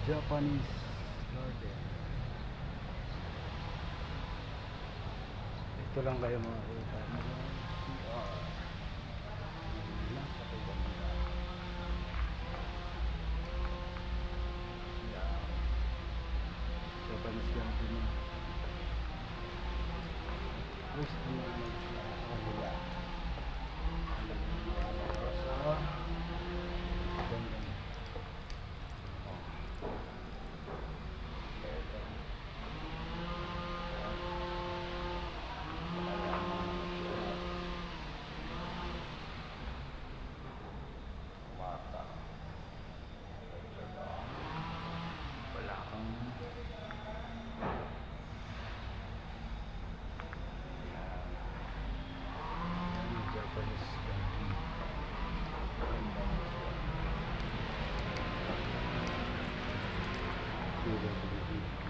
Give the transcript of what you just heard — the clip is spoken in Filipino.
Japanese garden. Ito lang kayo mga kita. CR. Napakaganda. Yan. Japanese garden. Gusto mo naman sila. Wala. Wala kang Japanese garden. CWD.